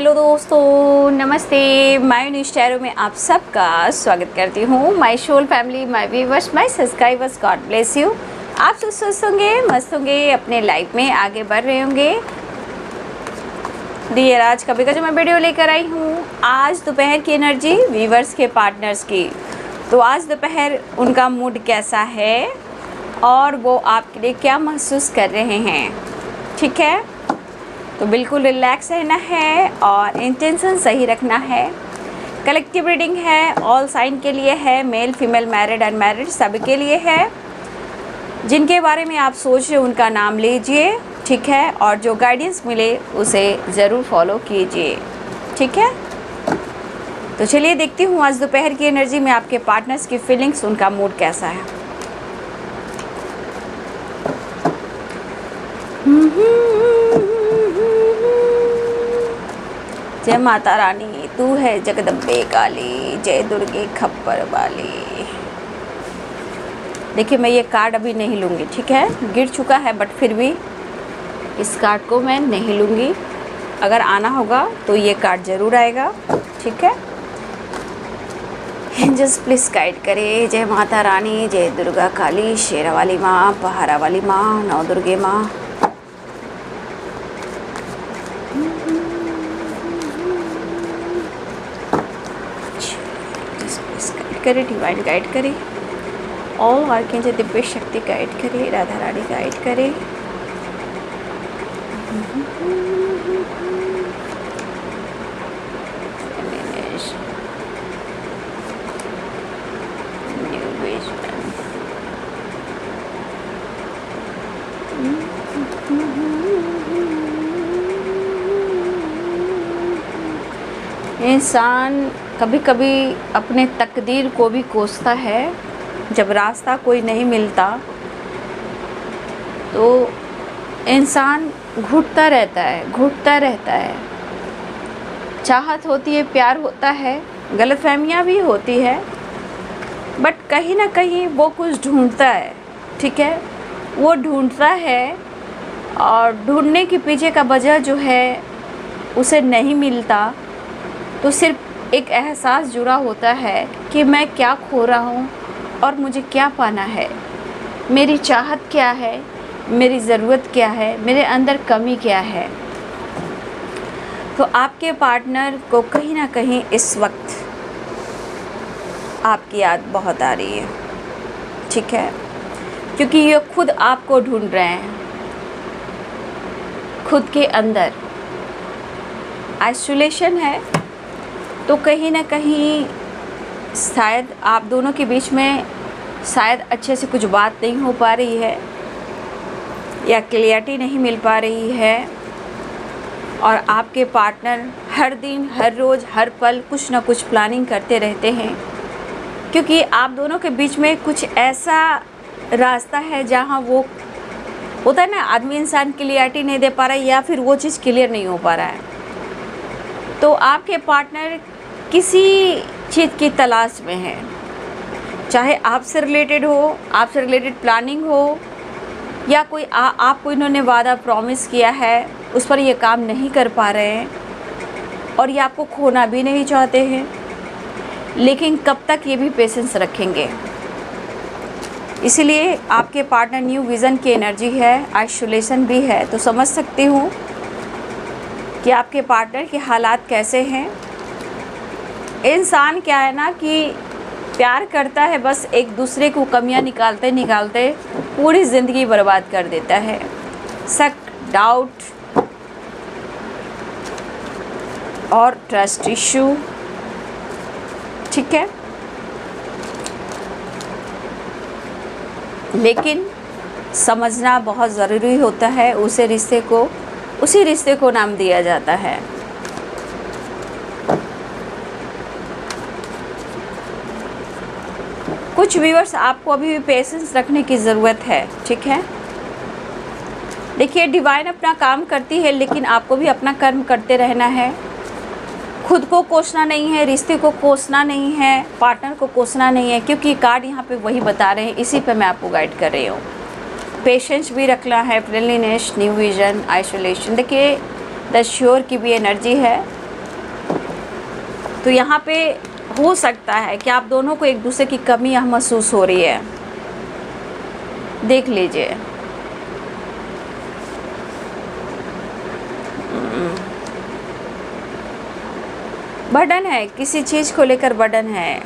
Hello दोस्तों, नमस्ते। मैं न्यूज़ टैरो में आप सबका स्वागत करती हूँ। My soul family, my viewers, my subscribers, God bless you. आप सब स्वस्थ होंगे, मस्त होंगे, अपने लाइफ में आगे बढ़ रहे होंगे। डियर, आज कभी का जो मैं वीडियो लेकर आई हूँ, आज दोपहर की एनर्जी व्यूअर्स के पार्टनर्स की। तो आज दोपहर उनका मूड कैसा है और वो आपके लिए क्या महसूस कर रहे हैं, ठीक है? तो बिल्कुल रिलैक्स रहना है और इंटेंशन सही रखना है। कलेक्टिव रीडिंग है, ऑल साइन के लिए है, मेल फीमेल मैरिड अनमैरिड सभी के लिए है। जिनके बारे में आप सोच रहे उनका नाम लीजिए, ठीक है? और जो गाइडेंस मिले उसे ज़रूर फॉलो कीजिए, ठीक है? तो चलिए देखती हूँ आज दोपहर की एनर्जी में आपके पार्टनर्स की फीलिंग्स, उनका मूड कैसा है। जय माता रानी, तू है जगदम्बे काली, जय दुर्गे खप्पर वाली। देखिए, मैं ये कार्ड अभी नहीं लूँगी, ठीक है? गिर चुका है, बट फिर भी इस कार्ड को मैं नहीं लूँगी। अगर आना होगा तो ये कार्ड ज़रूर आएगा, ठीक है? एंजल्स प्लीज़ गाइड करे। जय माता रानी, जय दुर्गा काली, शेरा वाली माँ, पहाड़ा वाली माँ, नौ दुर्गे माँ। करे, डिवाइन गाइड करे, ऑल आर्कएंजल दिव्य शक्ति गाइड करे, राधा रानी गाइड करे। इंसान कभी कभी अपने तकदीर को भी कोसता है। जब रास्ता कोई नहीं मिलता तो इंसान घुटता रहता है। चाहत होती है, प्यार होता है, गलतफहमियाँ भी होती है, बट कहीं ना कहीं वो कुछ ढूंढता है, ठीक है? वो ढूंढता है और ढूंढने के पीछे का वजह जो है उसे नहीं मिलता, तो सिर्फ एक एहसास जुड़ा होता है कि मैं क्या खो रहा हूँ और मुझे क्या पाना है, मेरी चाहत क्या है, मेरी ज़रूरत क्या है, मेरे अंदर कमी क्या है। तो आपके पार्टनर को कहीं ना कहीं इस वक्त आपकी याद बहुत आ रही है, ठीक है? क्योंकि ये खुद आपको ढूंढ रहे हैं, खुद के अंदर आइसोलेशन है। तो कहीं ना कहीं शायद आप दोनों के बीच में शायद अच्छे से कुछ बात नहीं हो पा रही है या क्लियरिटी नहीं मिल पा रही है, और आपके पार्टनर हर दिन, हर रोज़, हर पल कुछ ना कुछ प्लानिंग करते रहते हैं। क्योंकि आप दोनों के बीच में कुछ ऐसा रास्ता है जहां वो होता है ना, आदमी इंसान क्लियरिटी नहीं दे पा रहा है या फिर वो चीज़ क्लियर नहीं हो पा रहा है। तो आपके पार्टनर किसी चीज़ की तलाश में है, चाहे आपसे रिलेटेड हो, आपसे रिलेटेड प्लानिंग हो, या कोई आपको इन्होंने वादा प्रॉमिस किया है, उस पर ये काम नहीं कर पा रहे हैं और ये आपको खोना भी नहीं चाहते हैं। लेकिन कब तक ये भी पेशेंस रखेंगे? इसलिए आपके पार्टनर न्यू विज़न की एनर्जी है, आइसोलेशन भी है। तो समझ सकती हूँ कि आपके पार्टनर के हालात कैसे हैं। इंसान क्या है ना कि प्यार करता है, बस एक दूसरे को कमियां निकालते पूरी ज़िंदगी बर्बाद कर देता है। शक, डाउट और ट्रस्ट इशू, ठीक है? लेकिन समझना बहुत ज़रूरी होता है। उसी रिश्ते को नाम दिया जाता है। कुछ व्यूअर्स, आपको अभी भी पेशेंस रखने की ज़रूरत है, ठीक है? देखिए, डिवाइन अपना काम करती है, लेकिन आपको भी अपना कर्म करते रहना है। खुद को कोसना नहीं है, रिश्ते को कोसना नहीं है, पार्टनर को कोसना नहीं है, क्योंकि कार्ड यहाँ पे वही बता रहे हैं। इसी पे मैं आपको गाइड कर रही हूँ। पेशेंस भी रखना है, फ्रेंडलीनेस, न्यू विजन, आइसोलेशन। देखिए द श्योर की भी एनर्जी है, तो यहाँ पे हो सकता है कि आप दोनों को एक दूसरे की कमी यहाँ महसूस हो रही है, देख लीजिए। बर्डन है, किसी चीज़ को लेकर बर्डन है।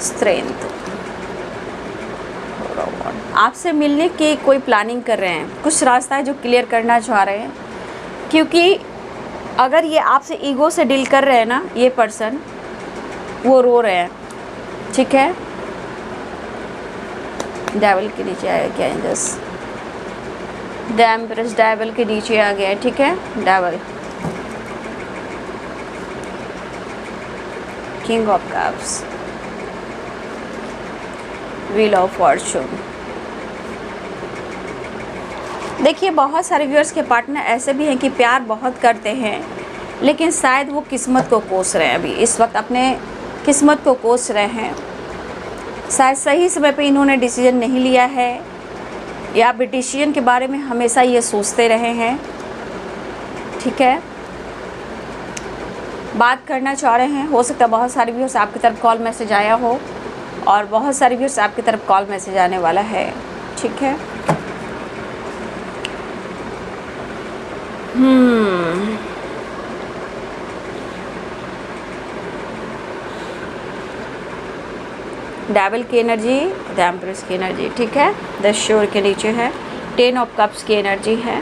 स्ट्रेंथ, आपसे मिलने की कोई प्लानिंग कर रहे हैं, कुछ रास्ता है जो क्लियर करना चाह रहे हैं, क्योंकि अगर ये आपसे ईगो से डील कर रहे हैं ना, ये पर्सन, वो रो रहे हैं, ठीक है। डेविल के नीचे आया क्या एंजल्स, द एम्प्रेस डेविल के नीचे आ गया, ठीक है। Devil, king of cups, wheel of Fortune. देखिए, बहुत सारे व्यूअर्स के पार्टनर ऐसे भी हैं कि प्यार बहुत करते हैं, लेकिन शायद वो किस्मत को कोस रहे हैं, अभी इस वक्त अपने किस्मत को कोस रहे हैं। शायद सही समय पे इन्होंने डिसीजन नहीं लिया है, या फिर डिसीजन के बारे में हमेशा ये सोचते रहे हैं, ठीक है। बात करना चाह रहे हैं, हो सकता है बहुत सारे व्यूअर्स आपकी तरफ कॉल मैसेज आया हो, और बहुत सारे व्यूअर्स आपकी तरफ कॉल मैसेज आने वाला है, ठीक है। डेविल की एनर्जी, द एम्प्रेस की एनर्जी, ठीक है। द श्योर के नीचे है, 10 ऑफ कप्स की एनर्जी है।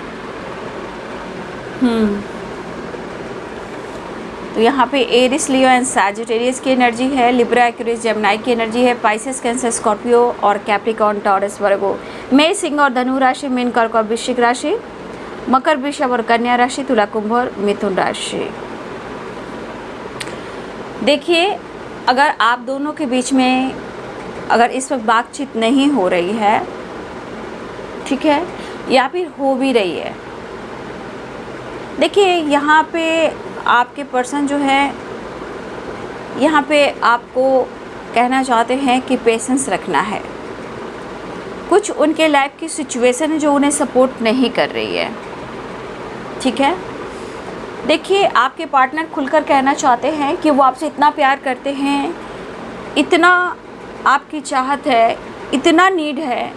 तो यहाँ पे एरिस, लियो एंड सैजिटेरियस की एनर्जी है, लिब्रा, एक्वेरियस, जेमिनी की एनर्जी है, पाइसेस, कैंसर, स्कॉर्पियो और कैप्रिकॉर्न, टॉरस, वर्गो, मेष, सिंह और धनु राशि, मीन, कर्क और वृश्चिक राशि, मकर, वृषभ और कन्या राशि, तुला, कुंभ और मिथुन राशि। देखिए, अगर आप दोनों के बीच में अगर इस वक्त बातचीत नहीं हो रही है, ठीक है, या फिर हो भी रही है, देखिए यहाँ पे आपके पर्सन जो है, यहाँ पे आपको कहना चाहते हैं कि पेशेंस रखना है। कुछ उनके लाइफ की सिचुएशन है जो उन्हें सपोर्ट नहीं कर रही है, ठीक है। देखिए, आपके पार्टनर खुलकर कहना चाहते हैं कि वो आपसे इतना प्यार करते हैं, इतना आपकी चाहत है, इतना नीड है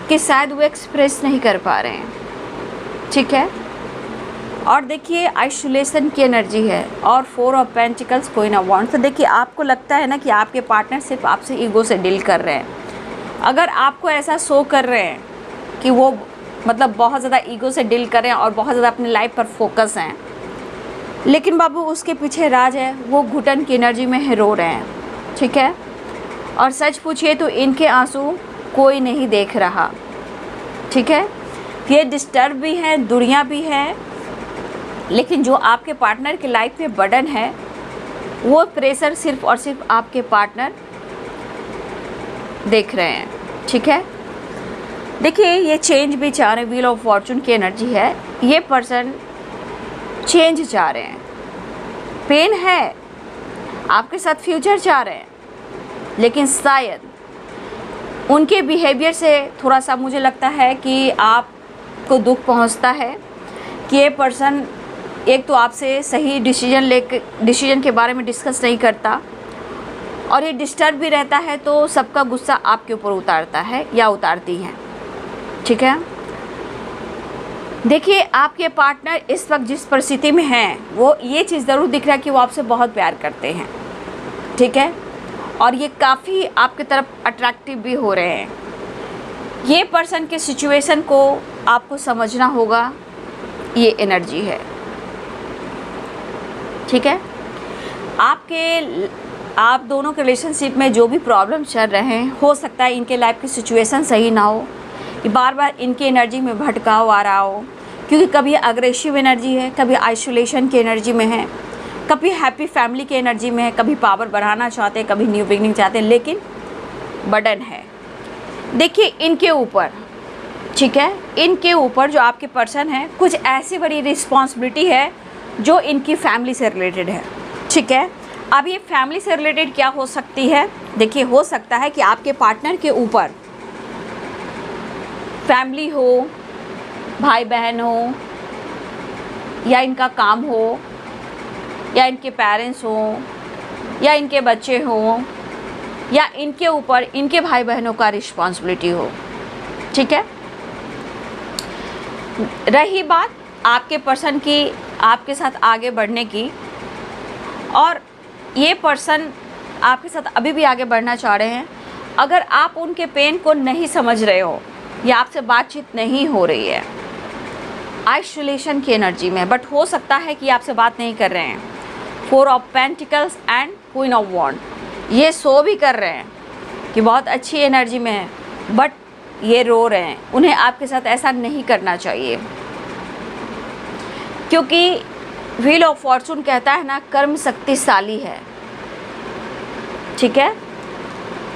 कि शायद वो एक्सप्रेस नहीं कर पा रहे हैं, ठीक है। और देखिए, आइसोलेशन की एनर्जी है, और 4 ऑफ पेंटिकल्स, कोई ना वांट। तो देखिए, आपको लगता है ना कि आपके पार्टनर सिर्फ आपसे ईगो से डील कर रहे हैं। अगर आपको ऐसा शो कर रहे हैं कि वो मतलब बहुत ज़्यादा ईगो से डील कर रहे हैं और बहुत ज़्यादा अपनी लाइफ पर फोकस हैं, लेकिन बाबू उसके पीछे राज है, वो घुटन की एनर्जी में रो रहे हैं, ठीक है। और सच पूछिए तो इनके आंसू कोई नहीं देख रहा, ठीक है। ये डिस्टर्ब भी है, दुनिया भी है, लेकिन जो आपके पार्टनर की लाइफ में बर्डन है, वो प्रेशर सिर्फ और सिर्फ आपके पार्टनर देख रहे हैं, ठीक है। देखिए, ये चेंज भी चाह रहे हैं, व्हील ऑफ फॉर्चून की एनर्जी है, ये पर्सन चेंज चाह रहे हैं, पेन है, आपके साथ फ्यूचर चाह रहे हैं, लेकिन शायद उनके बिहेवियर से थोड़ा सा मुझे लगता है कि आपको दुख पहुंचता है कि ये पर्सन एक तो आपसे सही डिसीजन के बारे में डिस्कस नहीं करता, और ये डिस्टर्ब भी रहता है, तो सबका गुस्सा आपके ऊपर उतारता है या उतारती हैं, ठीक है। देखिए, आपके पार्टनर इस वक्त जिस परिस्थिति में हैं, वो ये चीज़ ज़रूर दिख रहा है कि वो आपसे बहुत प्यार करते हैं, ठीक है, और ये काफ़ी आपकी तरफ अट्रैक्टिव भी हो रहे हैं। ये पर्सन के सिचुएशन को आपको समझना होगा, ये एनर्जी है, ठीक है। आप दोनों के रिलेशनशिप में जो भी प्रॉब्लम चल रहे हैं, हो सकता है इनके लाइफ की सिचुएशन सही ना हो, कि बार बार इनकी एनर्जी में भटकाव आ रहा हो, क्योंकि कभी अग्रेसिव एनर्जी है, कभी आइसोलेशन की एनर्जी में है, कभी हैप्पी फैमिली की एनर्जी में है, कभी पावर बढ़ाना चाहते हैं, कभी न्यू बिगनिंग चाहते हैं, लेकिन बर्डन है। देखिए, इनके ऊपर, ठीक है, इनके ऊपर जो आपके पर्सन है, कुछ ऐसी बड़ी रिस्पॉन्सिबिलिटी है जो इनकी फैमिली से रिलेटेड है, ठीक है। अब ये फैमिली से रिलेटेड क्या हो सकती है? देखिए, हो सकता है कि आपके पार्टनर के ऊपर फैमिली हो, भाई बहन हो, या इनका काम हो, या इनके पेरेंट्स हों, या इनके बच्चे हों, या इनके ऊपर इनके भाई बहनों का रिस्पॉन्सिबिलिटी हो। ठीक है। रही बात आपके पर्सन की आपके साथ आगे बढ़ने की, और ये पर्सन आपके साथ अभी भी आगे बढ़ना चाह रहे हैं, अगर आप उनके पेन को नहीं समझ रहे हो या आपसे बातचीत नहीं हो रही है, आइसोलेशन की एनर्जी में, बट हो सकता है कि आपसे बात नहीं कर रहे हैं। 4 of pentacles and queen of wand, ये सो भी कर रहे हैं कि बहुत अच्छी एनर्जी में है, बट ये रो रहे हैं। उन्हें आपके साथ ऐसा नहीं करना चाहिए, क्योंकि व्हील ऑफ फॉर्चून कहता है ना, कर्म शक्तिशाली है। ठीक है।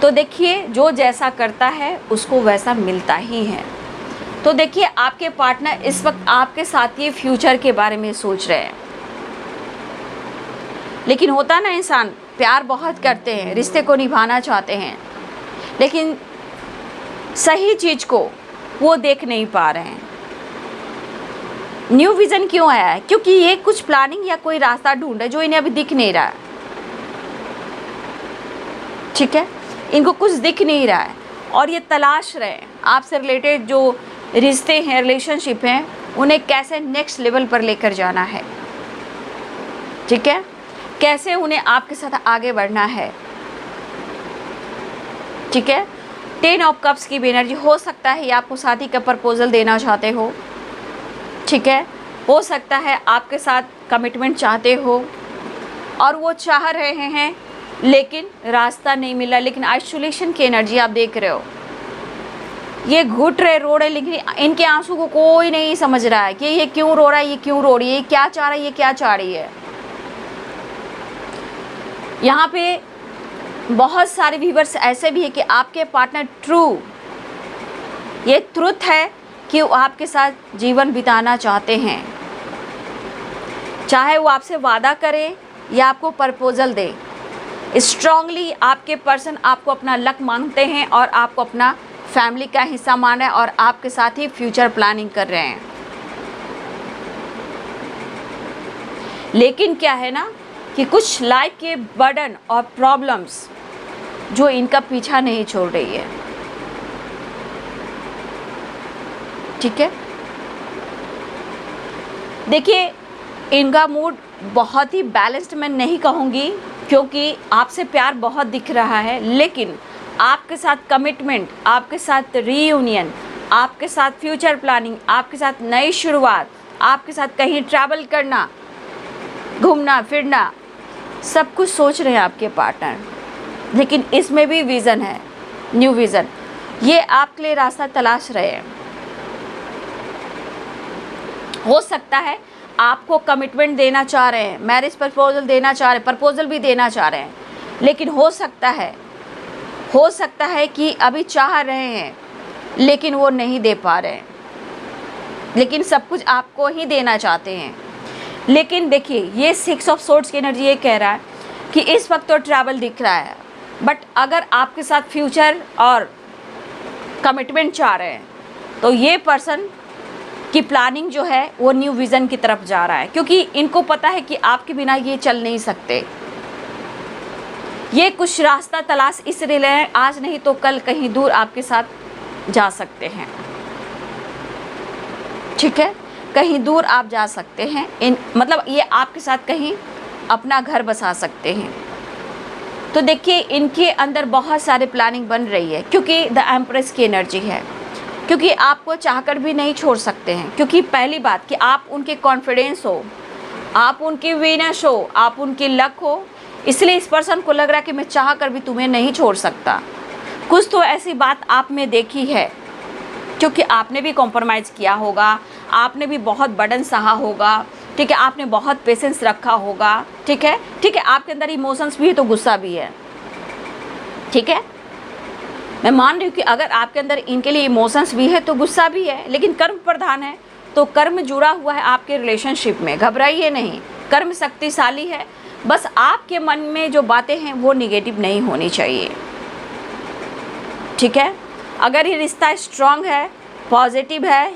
तो देखिए, जो जैसा करता है उसको वैसा मिलता ही है। तो देखिए, आपके पार्टनर इस वक्त आपके साथ ये फ्यूचर के बारे में सोच रहे हैं, लेकिन होता ना, इंसान प्यार बहुत करते हैं, रिश्ते को निभाना चाहते हैं, लेकिन सही चीज़ को वो देख नहीं पा रहे हैं। न्यू विज़न क्यों आया है? क्योंकि ये कुछ प्लानिंग या कोई रास्ता ढूंढ रहे जो इन्हें अभी दिख नहीं रहा है। ठीक है। इनको कुछ दिख नहीं रहा है और ये तलाश रहे हैं आपसे रिलेटेड जो रिश्ते हैं, रिलेशनशिप हैं, उन्हें कैसे नेक्स्ट लेवल पर लेकर जाना है। ठीक है। कैसे उन्हें आपके साथ आगे बढ़ना है। ठीक है। 10 ऑफ कप्स की भी एनर्जी हो सकता है, ये आपको शादी का प्रपोजल देना चाहते हो। ठीक है। हो सकता है आपके साथ कमिटमेंट चाहते हो और वो चाह रहे हैं, लेकिन रास्ता नहीं मिला। लेकिन आइसोलेशन की एनर्जी आप देख रहे हो, ये घुट रहे, रो रहे, लेकिन इनके आंसू को कोई नहीं समझ रहा है कि ये क्यों रो रहा है, ये क्यों रो रही है, ये क्या चाह रहा है, ये क्या चाह रही है। यहाँ पे बहुत सारे व्यूअर्स ऐसे भी है कि आपके पार्टनर ट्रू, ये ट्रुथ है कि वो आपके साथ जीवन बिताना चाहते हैं, चाहे वो आपसे वादा करे या आपको प्रपोजल दे। स्ट्रांगली आपके पर्सन आपको अपना लक मानते हैं और आपको अपना फैमिली का हिस्सा मान रहे हैं और आपके साथ ही फ्यूचर प्लानिंग कर रहे हैं। लेकिन क्या है ना कि कुछ लाइफ के बर्डन और प्रॉब्लम्स जो इनका पीछा नहीं छोड़ रही है। ठीक है। देखिए, इनका मूड बहुत ही बैलेंस्ड मैं नहीं कहूँगी, क्योंकि आपसे प्यार बहुत दिख रहा है, लेकिन आपके साथ कमिटमेंट, आपके साथ रीयूनियन, आपके साथ फ्यूचर प्लानिंग, आपके साथ नई शुरुआत, आपके साथ कहीं ट्रैवल करना, घूमना फिरना, सब कुछ सोच रहे हैं आपके पार्टनर। लेकिन इसमें भी विज़न है, न्यू विज़न। ये आपके लिए रास्ता तलाश रहे हैं। हो सकता है आपको कमिटमेंट देना चाह रहे हैं, मैरिज प्रपोजल देना चाह रहे हैं, प्रपोजल भी देना चाह रहे हैं, लेकिन हो सकता है कि अभी चाह रहे हैं लेकिन वो नहीं दे पा रहे हैं, लेकिन सब कुछ आपको ही देना चाहते हैं। लेकिन देखिए, ये 6 ऑफ सोर्ड्स की एनर्जी ये कह रहा है कि इस वक्त तो ट्रैवल दिख रहा है, बट अगर आपके साथ फ्यूचर और कमिटमेंट चाह रहे हैं तो ये पर्सन की प्लानिंग जो है वो न्यू विज़न की तरफ जा रहा है, क्योंकि इनको पता है कि आपके बिना ये चल नहीं सकते। ये कुछ रास्ता तलाश इसलिए ले, आज नहीं तो कल कहीं दूर आपके साथ जा सकते हैं। ठीक है। कहीं दूर आप जा सकते हैं, मतलब ये आपके साथ कहीं अपना घर बसा सकते हैं। तो देखिए, इनके अंदर बहुत सारे प्लानिंग बन रही है, क्योंकि द एम्प्रेस की एनर्जी है, क्योंकि आपको चाहकर भी नहीं छोड़ सकते हैं। क्योंकि पहली बात कि आप उनके कॉन्फिडेंस हो, आप उनकी वीनस हो, आप उनकी लक हो, इसलिए इस पर्सन को लग रहा है कि मैं चाहकर भी तुम्हें नहीं छोड़ सकता। कुछ तो ऐसी बात आप में देखी है, क्योंकि आपने भी कॉम्प्रोमाइज़ किया होगा, आपने भी बहुत बर्डन सहा होगा। ठीक है। आपने बहुत पेशेंस रखा होगा। ठीक है। ठीक है। आपके अंदर इमोशंस भी है तो गुस्सा भी है। ठीक है। मैं मान रही हूँ कि अगर आपके अंदर इनके लिए इमोशंस भी है तो गुस्सा भी है, लेकिन कर्म प्रधान है, तो कर्म जुड़ा हुआ है आपके रिलेशनशिप में। घबराइए नहीं, कर्म शक्तिशाली है। बस आपके मन में जो बातें हैं वो निगेटिव नहीं होनी चाहिए। ठीक है। अगर ये रिश्ता स्ट्रांग है, पॉजिटिव है,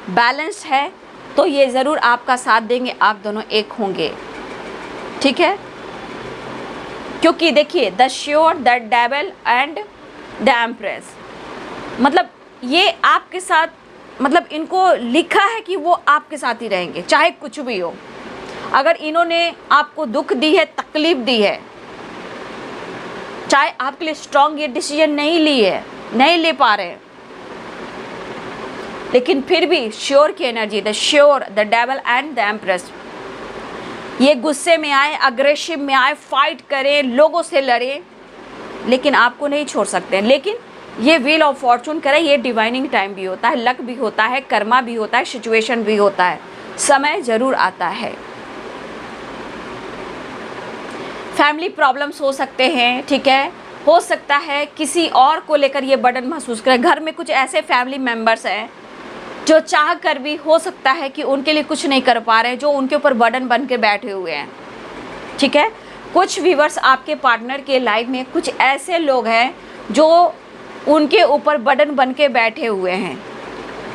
बैलेंस्ड है, तो ये ज़रूर आपका साथ देंगे, आप दोनों एक होंगे, ठीक है। क्योंकि देखिए the sure, the devil and the empress, मतलब ये आपके साथ, मतलब इनको लिखा है कि वो आपके साथ ही रहेंगे चाहे कुछ भी हो। अगर इन्होंने आपको दुख दी है, तकलीफ दी है, चाहे आपके लिए स्ट्रॉन्ग ये डिसीजन नहीं ली है, नहीं ले पा रहे हैं, लेकिन फिर भी श्योर की energy, the sure, the devil and the empress, ये गुस्से में आए, अग्रेसिव में आए, फाइट करें, लोगों से लड़े, लेकिन आपको नहीं छोड़ सकते हैं। लेकिन ये व्हील ऑफ फॉर्चून करे, ये डिवाइनिंग टाइम भी होता है, लक भी होता है, कर्मा भी होता है, सिचुएशन भी होता है, समय ज़रूर आता है। फैमिली प्रॉब्लम्स हो सकते हैं, ठीक है, हो सकता है किसी और को लेकर ये बर्डन महसूस करें। घर में कुछ ऐसे फैमिली मेम्बर्स हैं जो चाह कर भी हो सकता है कि उनके लिए कुछ नहीं कर पा रहे हैं, जो उनके ऊपर बर्डन बन के बैठे हुए हैं, ठीक है। कुछ व्यूअर्स आपके पार्टनर के लाइफ में कुछ ऐसे लोग हैं जो उनके ऊपर बर्डन बन के बैठे हुए हैं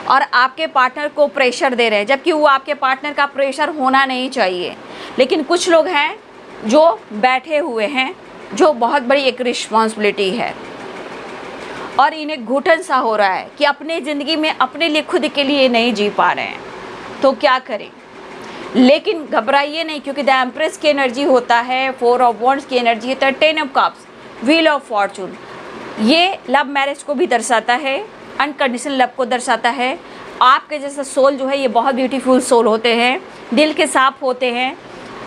और आपके पार्टनर को प्रेशर दे रहे हैं, जबकि वो आपके पार्टनर का प्रेशर होना नहीं चाहिए। लेकिन कुछ लोग हैं जो बैठे हुए हैं, जो बहुत बड़ी एक रिस्पॉन्सिबिलिटी है और इन्हें घुटन सा हो रहा है कि अपने ज़िंदगी में अपने लिए, खुद के लिए नहीं जी पा रहे हैं, तो क्या करें। लेकिन घबराइए नहीं, क्योंकि द एम्प्रेस की एनर्जी होता है, 4 ऑफ वॉन्ड्स की एनर्जी होता है, 10 of cups, wheel of Fortune, ये लव मैरिज को भी दर्शाता है, अनकंडीशनल लव को दर्शाता है। आपके जैसा सोल जो है ये बहुत ब्यूटीफुल सोल होते हैं, दिल के साफ होते हैं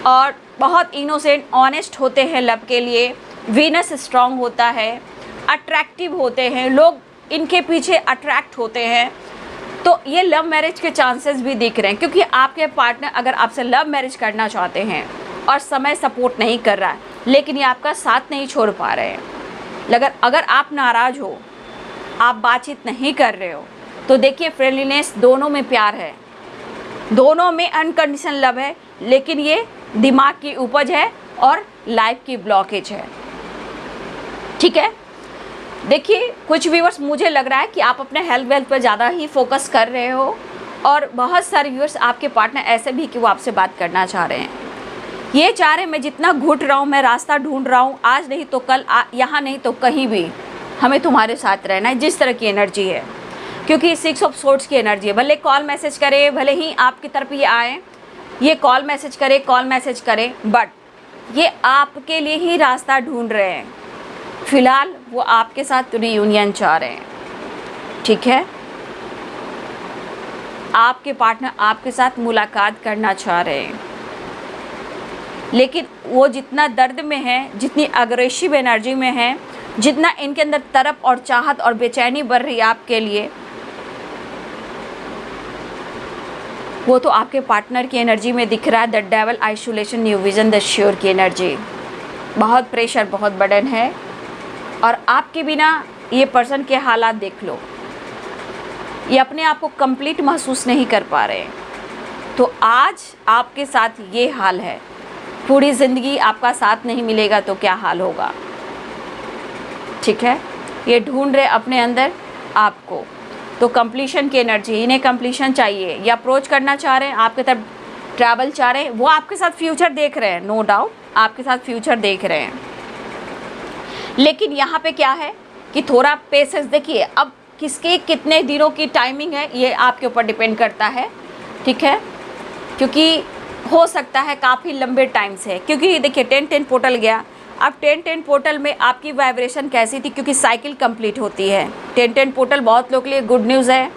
और बहुत इनोसेंट, ऑनेस्ट होते हैं लव के लिए। वीनस स्ट्रांग होता है, अट्रैक्टिव होते हैं, लोग इनके पीछे अट्रैक्ट होते हैं। तो ये लव मैरिज के चांसेस भी दिख रहे हैं, क्योंकि आपके पार्टनर अगर आपसे लव मैरिज करना चाहते हैं और समय सपोर्ट नहीं कर रहा है, लेकिन ये आपका साथ नहीं छोड़ पा रहे हैं, अगर आप नाराज़ हो, आप बातचीत नहीं कर रहे हो, तो देखिए फ्रेंडलीनेस, दोनों में प्यार है, दोनों में अनकंडीशनल लव है, लेकिन ये दिमाग की उपज है और लाइफ की ब्लॉकेज है, ठीक है। देखिए कुछ व्यूअर्स, मुझे लग रहा है कि आप अपने हेल्थ वेल्थ पर ज़्यादा ही फोकस कर रहे हो और बहुत सारे व्यूअर्स आपके पार्टनर ऐसे भी कि वो आपसे बात करना चाह रहे हैं, ये चाह रहे हैं मैं जितना घुट रहा हूँ, मैं रास्ता ढूंढ रहा हूँ, आज नहीं तो कल, यहाँ नहीं तो कहीं भी हमें तुम्हारे साथ रहना है, जिस तरह की एनर्जी है। क्योंकि 6 ऑफ सोर्ड्स की एनर्जी है, भले कॉल मैसेज करे, भले ही आपकी तरफ ये आए, ये कॉल मैसेज करे, बट ये आपके लिए ही रास्ता ढूंढ रहे हैं। फ़िलहाल वो आपके साथ रियूनियन चाह रहे हैं, ठीक है। आपके पार्टनर आपके साथ मुलाकात करना चाह रहे हैं, लेकिन वो जितना दर्द में है, जितनी अग्रेसिव एनर्जी में है, जितना इनके अंदर तरफ और चाहत और बेचैनी बढ़ रही है आपके लिए, वो तो आपके पार्टनर की एनर्जी में दिख रहा है। The devil, isolation, new vision, the sure की एनर्जी, बहुत प्रेशर, बहुत बर्डन है और आपके बिना ये पर्सन के हालात देख लो, ये अपने आप को कंप्लीट महसूस नहीं कर पा रहे हैं। तो आज आपके साथ ये हाल है, पूरी ज़िंदगी आपका साथ नहीं मिलेगा तो क्या हाल होगा, ठीक है। ये ढूंढ रहे अपने अंदर आपको, तो कंप्लीशन की एनर्जी, इन्हें कंप्लीशन चाहिए, ये अप्रोच करना चाह रहे हैं, आपके तरफ ट्रैवल चाह रहे हैं, वो आपके साथ फ्यूचर देख रहे हैं, नो डाउट आपके साथ फ्यूचर देख रहे हैं। लेकिन यहाँ पे क्या है कि थोड़ा पेशेंस, देखिए अब किसके कितने दिनों की टाइमिंग है ये आपके ऊपर डिपेंड करता है, ठीक है। क्योंकि हो सकता है काफ़ी लंबे टाइम से, क्योंकि देखिए 10-10 पोर्टल गया, अब 10-10 पोर्टल में आपकी वाइब्रेशन कैसी थी, क्योंकि साइकिल कंप्लीट होती है। 10-10 पोर्टल बहुत लोग के लिए गुड न्यूज़ है,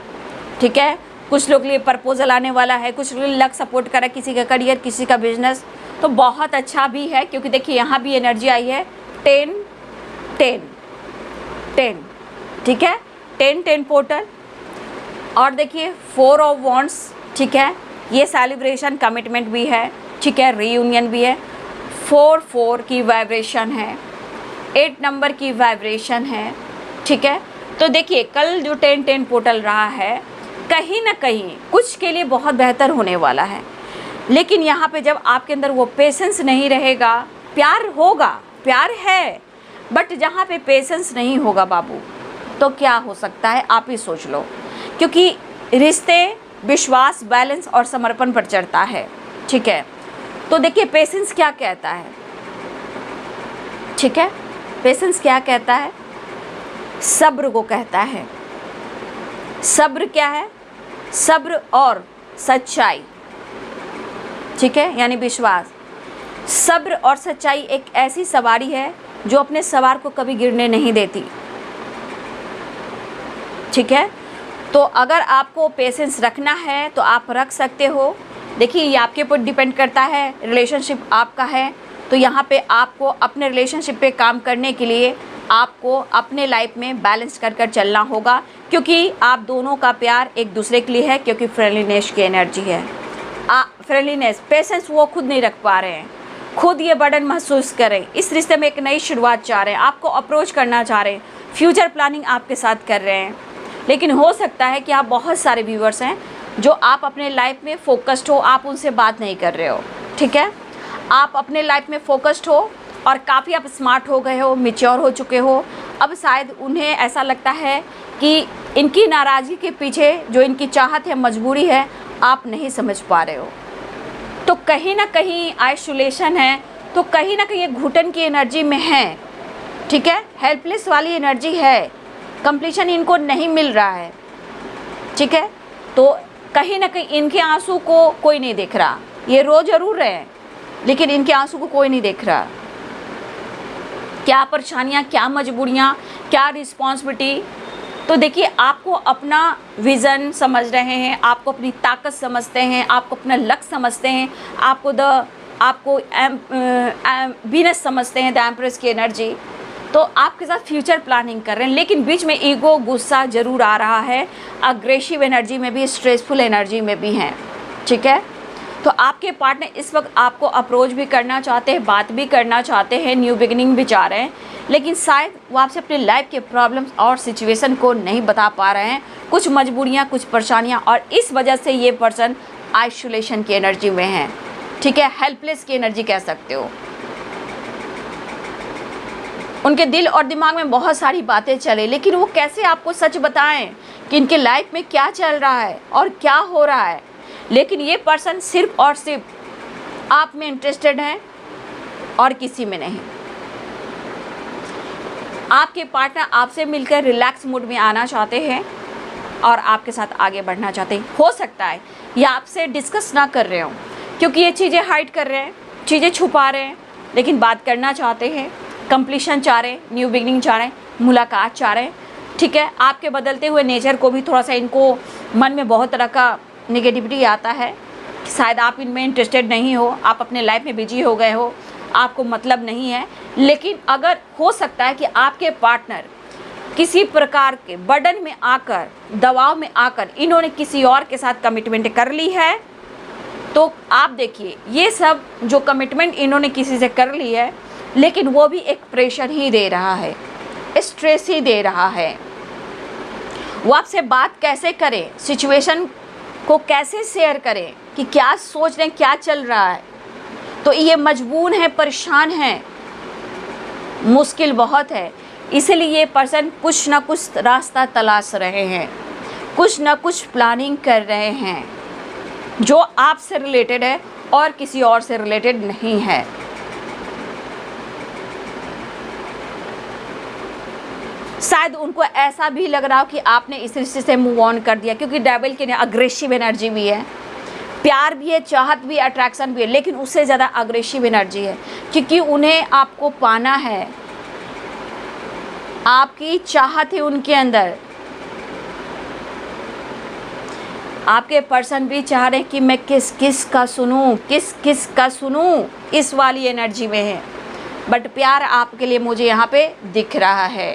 ठीक है। कुछ लोग के लिए प्रपोजल आने वाला है, कुछ लोग लक सपोर्ट करा, किसी का करियर, किसी का बिजनेस, तो बहुत अच्छा भी है। क्योंकि देखिए यहाँ भी एनर्जी आई है 10-10-10, ठीक है, 10-10 पोर्टल। और देखिए 4 ऑफ वॉन्ड्स, ठीक है, ये सेलिब्रेशन, कमिटमेंट भी है, ठीक है, रीयूनियन भी है। 4-4 की वाइब्रेशन है, 8 नंबर की वाइब्रेशन है, ठीक है। तो देखिए कल जो 10-10 पोर्टल रहा है, कहीं ना कहीं कुछ के लिए बहुत बेहतर होने वाला है। लेकिन यहाँ पे जब आपके अंदर वो पेशेंस नहीं रहेगा, प्यार होगा, प्यार है, बट जहाँ पे पेशेंस नहीं होगा बाबू, तो क्या हो सकता है आप ही सोच लो। क्योंकि रिश्ते विश्वास, बैलेंस और समर्पण पर चढ़ता है। ठीक है, तो देखिए पेशेंस क्या कहता है। ठीक है, पेशेंस क्या कहता है? सब्र को कहता है। सब्र क्या है? सब्र और सच्चाई। ठीक है, यानी विश्वास। सब्र और सच्चाई एक ऐसी सवारी है जो अपने सवार को कभी गिरने नहीं देती। ठीक है, तो अगर आपको पेशेंस रखना है तो आप रख सकते हो। देखिए ये आपके ऊपर डिपेंड करता है, रिलेशनशिप आपका है तो यहाँ पे आपको अपने रिलेशनशिप पे काम करने के लिए आपको अपने लाइफ में बैलेंस कर कर चलना होगा, क्योंकि आप दोनों का प्यार एक दूसरे के लिए है, क्योंकि फ्रेंडलीनेस की एनर्जी है। फ्रेंडलीनेस, पेशेंस वो खुद नहीं रख पा रहे हैं, खुद ये बर्डन महसूस करें, इस रिश्ते में एक नई शुरुआत चाह रहे हैं, आपको अप्रोच करना चाह रहे हैं, फ्यूचर प्लानिंग आपके साथ कर रहे हैं। लेकिन हो सकता है कि आप बहुत सारे व्यूअर्स हैं जो आप अपने लाइफ में फोकस्ड हो, आप उनसे बात नहीं कर रहे हो। ठीक है, आप अपने लाइफ में फोकस्ड हो और काफ़ी आप स्मार्ट हो गए हो, मैच्योर हो चुके हो। अब शायद उन्हें ऐसा लगता है कि इनकी नाराज़गी के पीछे जो इनकी चाहत है, मजबूरी है, आप नहीं समझ पा रहे हो। तो कहीं ना कहीं आइसोलेशन है, तो कहीं ना कहीं ये घुटन की एनर्जी में है। ठीक है, हेल्पलेस वाली एनर्जी है, कंप्लीशन इनको नहीं मिल रहा है। ठीक है, तो कहीं ना कहीं इनके आंसू को कोई नहीं देख रहा। ये रो जरूर रहे हैं लेकिन इनके आंसू को कोई नहीं देख रहा। क्या परेशानियाँ, क्या मजबूरियाँ, क्या रिस्पॉन्सिबिलिटी। तो देखिए आपको अपना विज़न समझ रहे हैं, आपको अपनी ताकत समझते हैं, आपको अपना लक्ष्य समझते हैं, आपको वीनस समझते हैं, द एम्प्रेस की एनर्जी। तो आपके साथ फ्यूचर प्लानिंग कर रहे हैं, लेकिन बीच में ईगो, गुस्सा ज़रूर आ रहा है, अग्रेसिव एनर्जी में भी, स्ट्रेसफुल एनर्जी में भी हैं। ठीक है, तो आपके पार्टनर इस वक्त आपको अप्रोच भी करना चाहते हैं, बात भी करना चाहते हैं, न्यू बिगिनिंग भी चाह रहे हैं, लेकिन शायद वो आपसे अपने लाइफ के प्रॉब्लम्स और सिचुएशन को नहीं बता पा रहे हैं। कुछ मजबूरियाँ, कुछ परेशानियाँ, और इस वजह से ये पर्सन आइसोलेशन की एनर्जी में है। ठीक है, हेल्पलेस की एनर्जी कह सकते हो। उनके दिल और दिमाग में बहुत सारी बातें चले, लेकिन वो कैसे आपको सच बताएं कि इनके लाइफ में क्या चल रहा है और क्या हो रहा है। लेकिन ये पर्सन सिर्फ और सिर्फ आप में इंटरेस्टेड हैं और किसी में नहीं। आपके पार्टनर आपसे मिलकर रिलैक्स मूड में आना चाहते हैं और आपके साथ आगे बढ़ना चाहते हैं। हो सकता है ये आपसे डिस्कस ना कर रहे हो, क्योंकि ये चीज़ें हाइड कर रहे हैं, चीज़ें छुपा रहे हैं, लेकिन बात करना चाहते हैं, कंप्लीशन चाह रहे हैं, न्यू बिगनिंग चाह रहे हैं, मुलाकात चाह रहे हैं। ठीक है, आपके बदलते हुए नेचर को भी थोड़ा सा इनको मन में बहुत तरह का नेगेटिविटी आता है, शायद आप इनमें इंटरेस्टेड नहीं हो, आप अपने लाइफ में बिजी हो गए हो, आपको मतलब नहीं है। लेकिन अगर हो सकता है कि आपके पार्टनर किसी प्रकार के बर्डन में आकर, दबाव में आकर इन्होंने किसी और के साथ कमिटमेंट कर ली है, तो आप देखिए ये सब जो कमिटमेंट इन्होंने किसी से कर ली है, लेकिन वो भी एक प्रेशर ही दे रहा है, स्ट्रेस ही दे रहा है। वो आपसे बात कैसे करें, सिचुएशन को कैसे शेयर करें कि क्या सोच रहे हैं, क्या चल रहा है। तो ये मजबूर है, परेशान है, मुश्किल बहुत है। इसलिए ये पर्सन कुछ ना कुछ रास्ता तलाश रहे हैं, कुछ ना कुछ प्लानिंग कर रहे हैं जो आपसे रिलेटेड है और किसी और से रिलेटेड नहीं है। शायद उनको ऐसा भी लग रहा हो कि आपने इस रिश्ते से मूव ऑन कर दिया, क्योंकि डेविल की अग्रेसिव एनर्जी भी है, प्यार भी है, चाहत भी है, अट्रैक्शन भी है, लेकिन उससे ज़्यादा अग्रेसिव एनर्जी है, क्योंकि उन्हें आपको पाना है, आपकी चाहत है उनके अंदर। आपके पर्सन भी चाह रहे हैं कि मैं किस किस का सुनूं, किस किस का सुनूं, इस वाली एनर्जी में है। बट प्यार आपके लिए मुझे यहाँ पे दिख रहा है।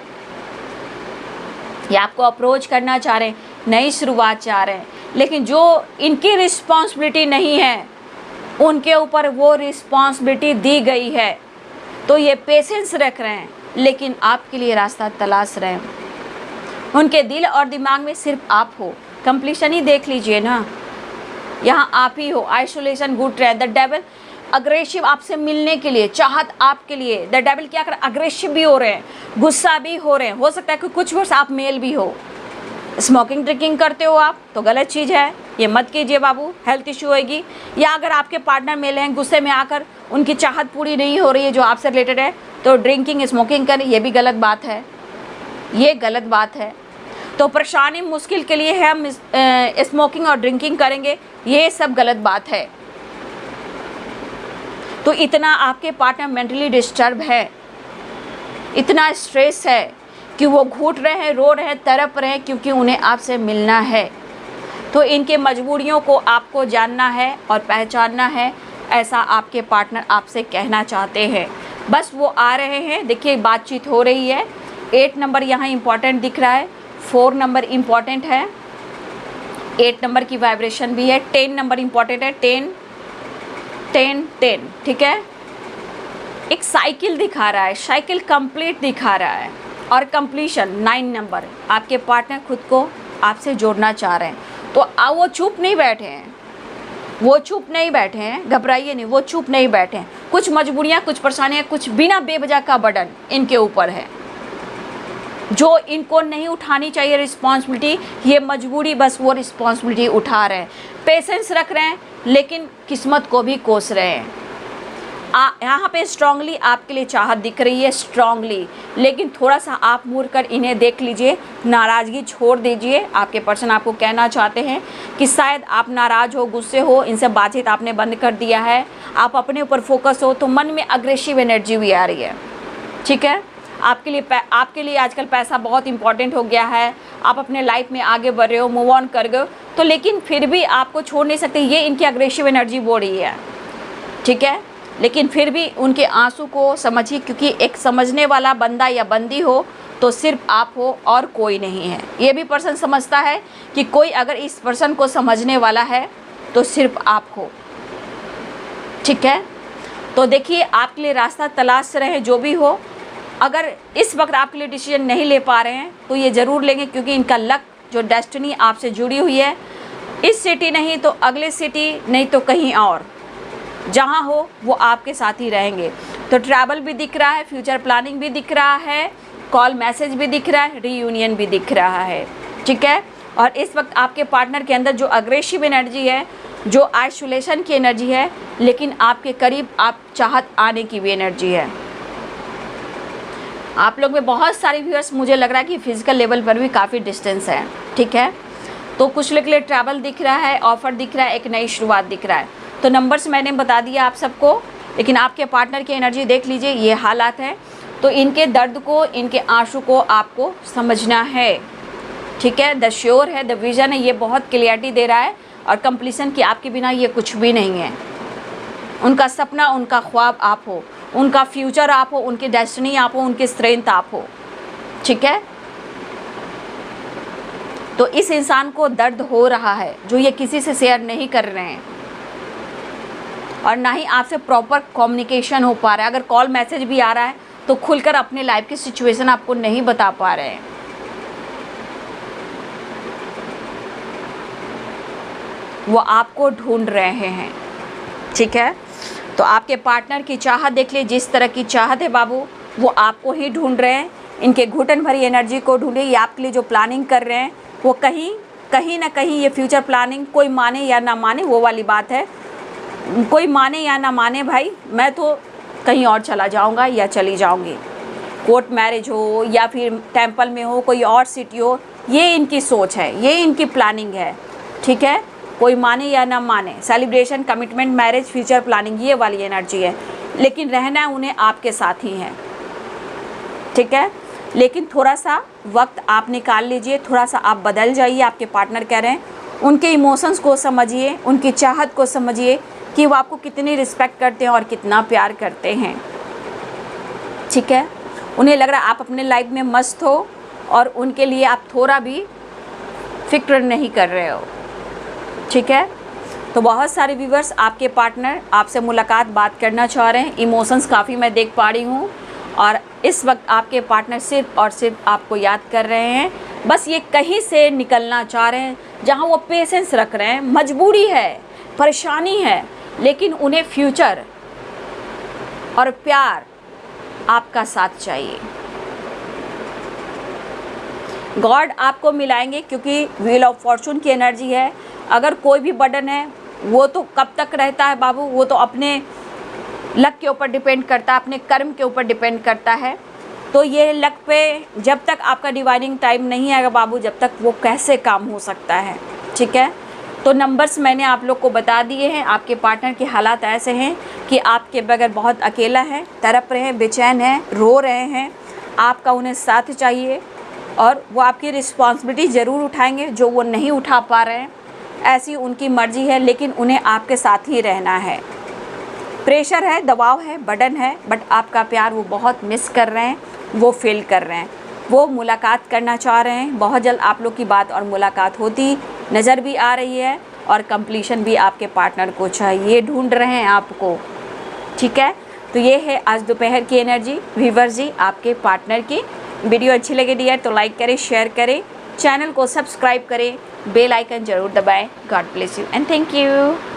ये आपको अप्रोच करना चाह रहे हैं, नई शुरुआत चाह रहे हैं, लेकिन जो इनकी रिस्पॉन्सिबिलिटी नहीं है उनके ऊपर वो रिस्पॉन्सिबिलिटी दी गई है। तो ये पेशेंस रख रहे हैं, लेकिन आपके लिए रास्ता तलाश रहे हैं। उनके दिल और दिमाग में सिर्फ आप हो। कंप्लीशन ही देख लीजिए ना, यहाँ आप ही हो। आइसोलेशन गुड रहे, द डेविल अग्रेसिव आपसे मिलने के लिए, चाहत आपके लिए। द डेविल क्या कर, अग्रेसिव भी हो रहे हैं, गुस्सा भी हो रहे हैं। हो सकता है कि कुछ वर्ष आप मेल भी हो, स्मोकिंग ड्रिंकिंग करते हो आप, तो गलत चीज़ है। ये मत कीजिए बाबू, हेल्थ इश्यू होगी। या अगर आपके पार्टनर मेल हैं, गुस्से में आकर उनकी चाहत पूरी नहीं हो रही है जो आपसे रिलेटेड है, तो ड्रिंकिंग स्मोकिंग करें, ये भी गलत बात है, ये गलत बात है। तो परेशानी मुश्किल के लिए है हम स्मोकिंग और ड्रिंकिंग करेंगे, ये सब गलत बात है। तो इतना आपके पार्टनर मेंटली डिस्टर्ब है, इतना स्ट्रेस है कि वो घुट रहे हैं, रो रहे हैं, तड़प रहे हैं, क्योंकि उन्हें आपसे मिलना है। तो इनके मजबूरियों को आपको जानना है और पहचानना है, ऐसा आपके पार्टनर आपसे कहना चाहते हैं। बस वो आ रहे हैं, देखिए बातचीत हो रही है। 8 नंबर यहाँ इम्पॉर्टेंट दिख रहा है, 4 नंबर इम्पॉर्टेंट है, 8 नंबर की वाइब्रेशन भी है, 10 नंबर इम्पॉर्टेंट है, 10 10 10, ठीक है। एक साइकिल दिखा रहा है, साइकिल कंप्लीट दिखा रहा है, और कंप्लीशन 9 नंबर। आपके पार्टनर खुद को आपसे जोड़ना चाह रहे हैं, तो वो चुप नहीं बैठे हैं, वो चुप नहीं बैठे हैं, घबराइए नहीं, वो चुप नहीं बैठे हैं। कुछ मजबूरियाँ, कुछ परेशानियाँ, कुछ बिना बेवजह का बर्डन इनके ऊपर है जो इनको नहीं उठानी चाहिए रिस्पॉन्सिबिलिटी, ये मजबूरी बस वो रिस्पॉन्सिबिलिटी उठा रहे हैं। पेशेंस रख रहे हैं, लेकिन किस्मत को भी कोस रहे हैं। यहाँ पे स्ट्रांगली आपके लिए चाहत दिख रही है, स्ट्रांगली, लेकिन थोड़ा सा आप मुड़ कर इन्हें देख लीजिए, नाराज़गी छोड़ दीजिए। आपके पर्सन आपको कहना चाहते हैं कि शायद आप नाराज़ हो, गुस्से हो, इनसे बातचीत आपने बंद कर दिया है, आप अपने ऊपर फोकस हो, तो मन में अग्रेसिव एनर्जी भी आ रही है, ठीक है। आपके लिए आजकल पैसा बहुत इंपॉर्टेंट हो गया है, आप अपने लाइफ में आगे बढ़ रहे हो, मूव ऑन कर गए हो, तो लेकिन फिर भी आपको छोड़ नहीं सकते, ये इनकी अग्रेसिव एनर्जी बोल रही है, ठीक है। लेकिन फिर भी उनके आंसू को समझिए, क्योंकि एक समझने वाला बंदा या बंदी हो तो सिर्फ आप हो और कोई नहीं है। ये भी पर्सन समझता है कि कोई अगर इस पर्सन को समझने वाला है तो सिर्फ आप हो, ठीक है। तो देखिए आपके लिए रास्ता तलाश रहे, जो भी हो। अगर इस वक्त आपके लिए डिसीजन नहीं ले पा रहे हैं तो ये ज़रूर लेंगे, क्योंकि इनका लक जो डेस्टिनी आपसे जुड़ी हुई है, इस सिटी नहीं तो अगले सिटी, नहीं तो कहीं और, जहाँ हो वो आपके साथ ही रहेंगे। तो ट्रैवल भी दिख रहा है, फ्यूचर प्लानिंग भी दिख रहा है, कॉल मैसेज भी दिख रहा है, रीयूनियन भी दिख रहा है, ठीक है। और इस वक्त आपके पार्टनर के अंदर जो अग्रेसिव एनर्जी है, जो आइसोलेशन की एनर्जी है, लेकिन आपके करीब आप चाहत आने की भी एनर्जी है। आप लोग में बहुत सारे व्यूअर्स, मुझे लग रहा है कि फिजिकल लेवल पर भी काफ़ी डिस्टेंस है, ठीक है। तो कुछ लोग के लिए ट्रैवल दिख रहा है, ऑफर दिख रहा है, एक नई शुरुआत दिख रहा है। तो नंबर्स मैंने बता दिया आप सबको, लेकिन आपके पार्टनर की एनर्जी देख लीजिए, ये हालात है। तो इनके दर्द को, इनके आंसू को आपको समझना है, ठीक है। द श्योर है, द विजन है, ये बहुत क्लियरिटी दे रहा है, और कंप्लीशन की आपके बिना ये कुछ भी नहीं है। उनका सपना, उनका ख्वाब आप हो, उनका फ्यूचर आप हो, उनकी डेस्टिनी आप हो, उनकी स्ट्रेंथ आप हो, ठीक है। तो इस इंसान को दर्द हो रहा है जो ये किसी से शेयर नहीं कर रहे हैं, और ना ही आपसे प्रॉपर कम्युनिकेशन हो पा रहा है। अगर कॉल मैसेज भी आ रहा है तो खुलकर अपने लाइफ की सिचुएशन आपको नहीं बता पा रहे हैं। वो आपको ढूंढ रहे हैं, ठीक है। तो आपके पार्टनर की चाहत देख लीजिए, जिस तरह की चाहत है बाबू, वो आपको ही ढूंढ रहे हैं। इनके घुटन भरी एनर्जी को ढूंढिए। ये आपके लिए जो प्लानिंग कर रहे हैं, वो कहीं ना कहीं ये फ्यूचर प्लानिंग, कोई माने या ना माने वो वाली बात है। कोई माने या ना माने भाई, मैं तो कहीं और चला जाऊंगा या चली जाऊंगी, कोर्ट मैरिज हो या फिर टेंपल में हो, कोई और सिटी हो, ये इनकी सोच है, ये इनकी प्लानिंग है, ठीक है। कोई माने या ना माने, celebration, commitment, marriage, future planning, ये वाली एनर्जी है। लेकिन रहना उन्हें आपके साथ ही है, ठीक है। लेकिन थोड़ा सा वक्त आप निकाल लीजिए, थोड़ा सा आप बदल जाइए। आपके पार्टनर कह रहे हैं, उनके इमोशंस को समझिए, उनकी चाहत को समझिए कि वो आपको कितनी रिस्पेक्ट करते हैं और कितना प्यार करते हैं, ठीक है। उन्हें लग रहा है आप अपने लाइफ में मस्त हो और उनके लिए आप थोड़ा भी फिक्र नहीं कर रहे हो, ठीक है। तो बहुत सारे व्यूवर्स, आपके पार्टनर आपसे मुलाकात, बात करना चाह रहे हैं। इमोशंस काफ़ी मैं देख पा रही हूँ, और इस वक्त आपके पार्टनर सिर्फ और सिर्फ आपको याद कर रहे हैं। बस ये कहीं से निकलना चाह रहे हैं जहाँ वो पेशेंस रख रहे हैं। मजबूरी है, परेशानी है, लेकिन उन्हें फ्यूचर और प्यार, आपका साथ चाहिए। गॉड आपको मिलाएंगे, क्योंकि व्हील ऑफ फॉर्चून की एनर्जी है, अगर कोई भी बर्डन है वो तो कब तक रहता है बाबू, वो तो अपने लक के ऊपर डिपेंड करता है, अपने कर्म के ऊपर डिपेंड करता है। तो ये लक पे जब तक आपका डिवाइनिंग टाइम नहीं आएगा बाबू, जब तक वो कैसे काम हो सकता है, ठीक है। तो नंबर्स मैंने आप लोग को बता दिए हैं। आपके पार्टनर के हालात ऐसे हैं कि आपके बगैर बहुत अकेला है, तड़प रहे हैं, बेचैन हैं, रो रहे हैं, आपका उन्हें साथ चाहिए और वो आपकी रिस्पॉन्सिबिलिटी ज़रूर उठाएंगे जो वो नहीं उठा पा रहे हैं, ऐसी उनकी मर्ज़ी है, लेकिन उन्हें आपके साथ ही रहना है। प्रेशर है, दबाव है, बर्डन है, बट आपका प्यार वो बहुत मिस कर रहे हैं, वो फील कर रहे हैं, वो मुलाकात करना चाह रहे हैं। बहुत जल्द आप लोग की बात और मुलाकात होती नज़र भी आ रही है और कंप्लीशन भी आपके पार्टनर को चाहिए, ढूंढ रहे हैं आपको, ठीक है। तो ये है आज दोपहर की एनर्जी व्यूअर्स जी आपके पार्टनर की। वीडियो अच्छी लगे डियर तो लाइक करें, शेयर करें, चैनल को सब्सक्राइब करें, बेल आइकन ज़रूर दबाएं। God bless you and thank you.